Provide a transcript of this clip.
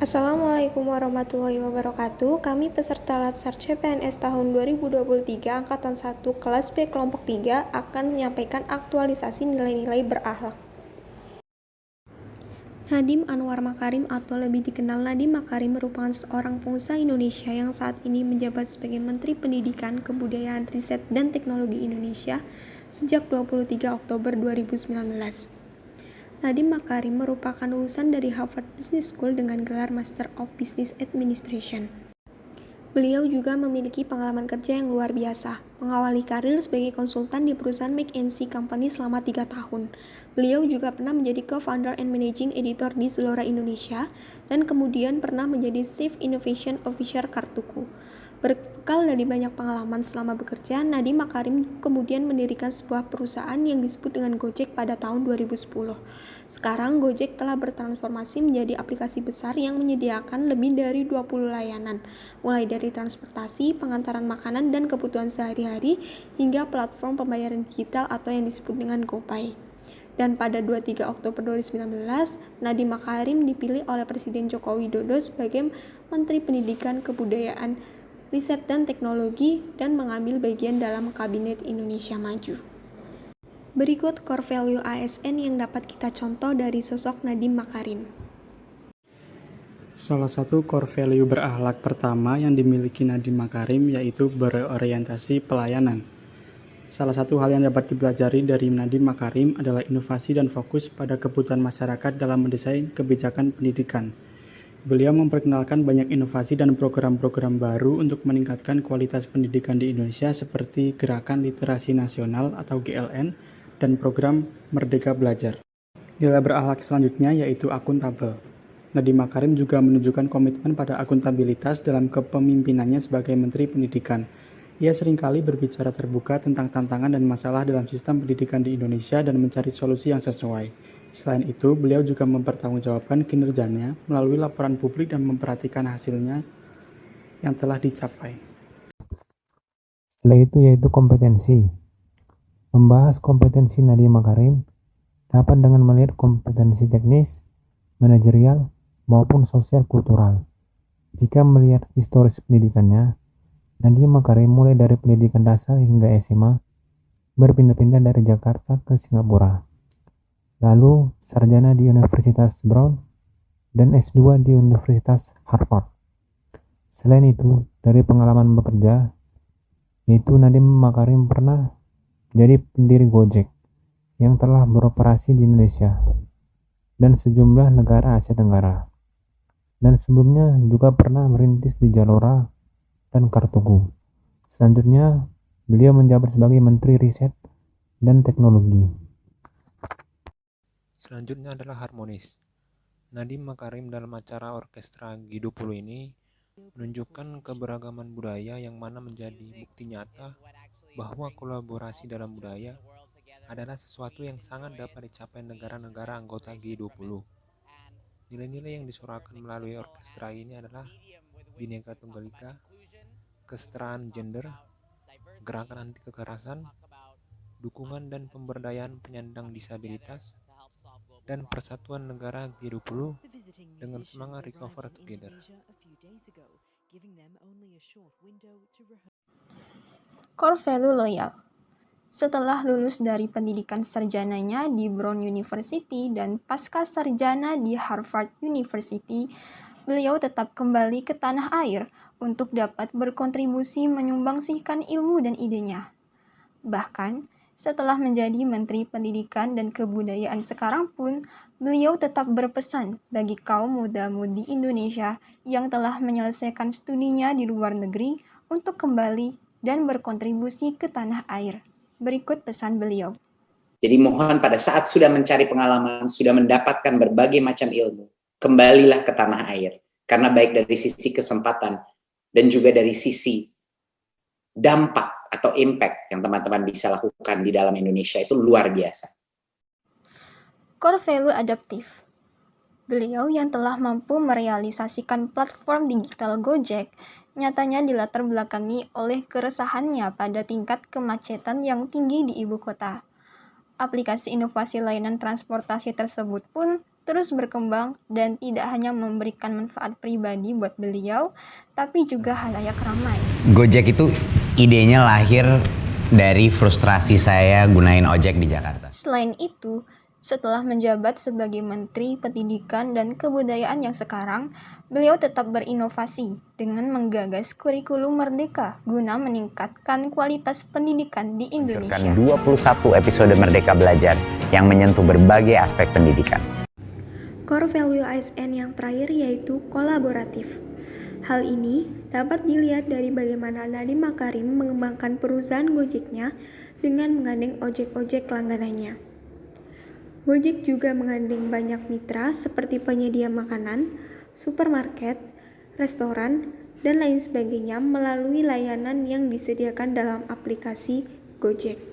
Assalamualaikum warahmatullahi wabarakatuh. Kami peserta Latsar CPNS tahun 2023 Angkatan 1 kelas B kelompok 3 akan menyampaikan aktualisasi nilai-nilai berakhlak. Nadiem Anwar Makarim atau lebih dikenal Nadiem Makarim merupakan seorang pengusaha Indonesia yang saat ini menjabat sebagai Menteri Pendidikan, Kebudayaan, Riset, dan Teknologi Indonesia sejak 23 Oktober 2019. Nadiem Makarim merupakan lulusan dari Harvard Business School dengan gelar Master of Business Administration. Beliau juga memiliki pengalaman kerja yang luar biasa, mengawali karir sebagai konsultan di perusahaan McKinsey Company selama 3 tahun. Beliau juga pernah menjadi co-founder and managing editor di Zalora Indonesia, dan kemudian pernah menjadi Chief Innovation Officer Kartuku. Berbekal dari banyak pengalaman selama bekerja, Nadiem Makarim kemudian mendirikan sebuah perusahaan yang disebut dengan Gojek pada tahun 2010. Sekarang Gojek telah bertransformasi menjadi aplikasi besar yang menyediakan lebih dari 20 layanan, mulai dari transportasi, pengantaran makanan dan kebutuhan sehari-hari, hingga platform pembayaran digital atau yang disebut dengan GoPay. Dan pada 23 Oktober 2019, Nadiem Makarim dipilih oleh Presiden Joko Widodo sebagai Menteri Pendidikan, Kebudayaan, Riset dan Teknologi dan mengambil bagian dalam Kabinet Indonesia Maju. Berikut core value ASN yang dapat kita contoh dari sosok Nadiem Makarim. Salah satu core value berakhlak pertama yang dimiliki Nadiem Makarim yaitu berorientasi pelayanan. Salah satu hal yang dapat dipelajari dari Nadiem Makarim adalah inovasi dan fokus pada kebutuhan masyarakat dalam mendesain kebijakan pendidikan. Beliau memperkenalkan banyak inovasi dan program-program baru untuk meningkatkan kualitas pendidikan di Indonesia seperti Gerakan Literasi Nasional atau GLN dan program Merdeka Belajar. Nilai berakhlak selanjutnya yaitu akuntabel. Nadiem Makarim juga menunjukkan komitmen pada akuntabilitas dalam kepemimpinannya sebagai Menteri Pendidikan. Ia seringkali berbicara terbuka tentang tantangan dan masalah dalam sistem pendidikan di Indonesia dan mencari solusi yang sesuai. Selain itu, beliau juga mempertanggungjawabkan kinerjanya melalui laporan publik dan memperhatikan hasilnya yang telah dicapai. Setelah itu yaitu kompetensi. Membahas kompetensi Nadiem Makarim dapat dengan melihat kompetensi teknis, manajerial, maupun sosial kultural. Jika melihat historis pendidikannya, Nadiem Makarim mulai dari pendidikan dasar hingga SMA, berpindah-pindah dari Jakarta ke Singapura. Lalu sarjana di Universitas Brown dan S2 di Universitas Harvard. Selain itu, dari pengalaman bekerja, yaitu Nadiem Makarim pernah jadi pendiri Gojek yang telah beroperasi di Indonesia dan sejumlah negara Asia Tenggara. Dan sebelumnya juga pernah merintis di Zalora dan Kartuku. Selanjutnya, beliau menjabat sebagai Menteri Riset dan Teknologi. Selanjutnya adalah harmonis. Nadiem Makarim dalam acara orkestra G20 ini menunjukkan keberagaman budaya yang mana menjadi bukti nyata bahwa kolaborasi dalam budaya adalah sesuatu yang sangat dapat dicapai negara-negara anggota G20. Nilai-nilai yang disuarakan melalui orkestra ini adalah Bhinneka Tunggal Ika, kesetaraan gender, gerakan anti kekerasan, dukungan dan pemberdayaan penyandang disabilitas, dan persatuan negara G20 dengan semangat recover together. Core value loyal. Setelah lulus dari pendidikan sarjananya di Brown University dan pasca sarjana di Harvard University, beliau tetap kembali ke tanah air untuk dapat berkontribusi menyumbangsihkan ilmu dan idenya. Bahkan, setelah menjadi Menteri Pendidikan dan Kebudayaan sekarang pun, beliau tetap berpesan bagi kaum muda-mudi Indonesia yang telah menyelesaikan studinya di luar negeri untuk kembali dan berkontribusi ke tanah air. Berikut pesan beliau. Jadi mohon pada saat sudah mencari pengalaman, sudah mendapatkan berbagai macam ilmu, kembalilah ke tanah air. Karena baik dari sisi kesempatan dan juga dari sisi dampak atau impact yang teman-teman bisa lakukan di dalam Indonesia itu luar biasa. Core value adaptif. Beliau yang telah mampu merealisasikan platform digital Gojek, nyatanya dilatar belakangi oleh keresahannya pada tingkat kemacetan yang tinggi di ibu kota. Aplikasi inovasi layanan transportasi tersebut pun terus berkembang dan tidak hanya memberikan manfaat pribadi buat beliau, tapi juga halayak ramai. Gojek itu idenya lahir dari frustrasi saya gunain ojek di Jakarta. Selain itu, setelah menjabat sebagai Menteri Pendidikan dan Kebudayaan yang sekarang, beliau tetap berinovasi dengan menggagas kurikulum merdeka guna meningkatkan kualitas pendidikan di Indonesia. 21 episode Merdeka Belajar yang menyentuh berbagai aspek pendidikan. Core value ASN yang terakhir yaitu kolaboratif. Hal ini dapat dilihat dari bagaimana Nadiem Makarim mengembangkan perusahaan Gojeknya dengan menggandeng ojek-ojek langganannya. Gojek juga menggandeng banyak mitra seperti penyedia makanan, supermarket, restoran, dan lain sebagainya melalui layanan yang disediakan dalam aplikasi Gojek.